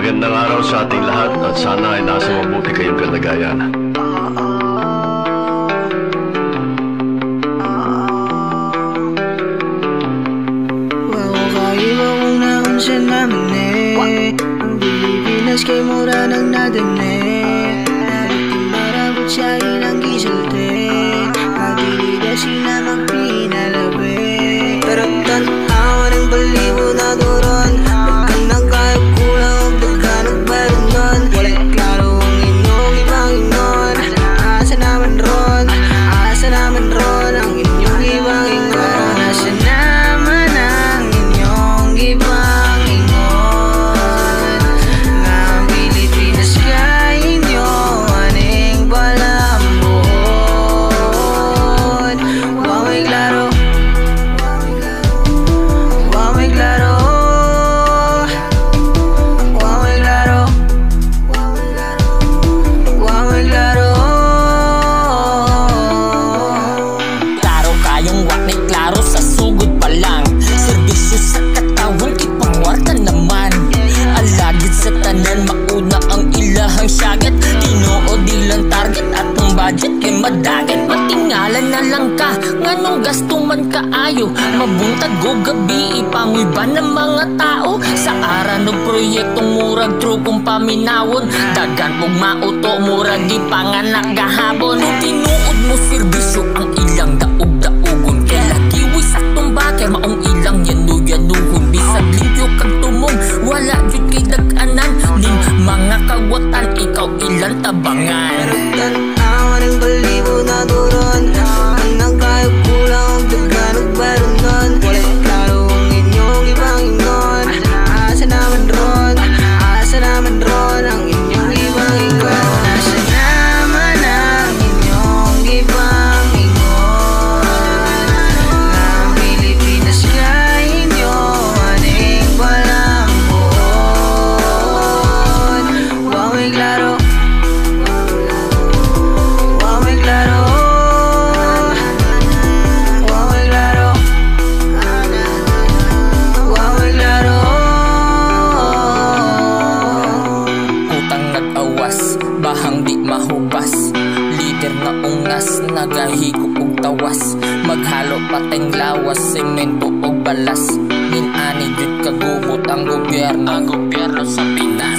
Magandang araw sa ating lahat at sana ay nasa mabuti kayong kalagayan. Siya naman ang Pilipinas kay mura ng nadane. Nariting marabot siya ilang gisalte. Magigida sila magpinalabi. Pero tanawa ng balibo na doron. Dagkan ng kayag kulang o dagkan ng baron doon. Walay klaro ang inyong ibang ingon. Asa naman ron, asa naman ron ang inyong ibang ingon. Asa naman ang inyong ibang kay madagat matingalan na lang ka nganong gasto man kaayo mabuntag go gabi ipangoy ba ng mga tao sa aran ng proyektong murag trupong paminawon dagan pong mauto murag di panganak gahapon tinuod mo serbisyo ang ilang daog-daogon kay lagiwi sa tumbaker maong ilang yanu-yanuhon bisag limpyo kag tumong wala jud kay dag-anan ning mga kawatan ikaw ilang tabangan. Ng balibo na doron. Ang kayag kulang dagkan ng baron doon. Walay klaro ang inyong ibang ingon. Asa naman ron, asa naman ron ang inyong ibang ingon. Asa naman ang inyong ibang ingon. Ang Pilipinas kay inyo aning walang buon. Waway klaro. Bahang di mahubas lider na ungas nagahigop og tawas maghalo pateng lawas semento og balas min ani jud kagubot ang gobyerno sa Pinas.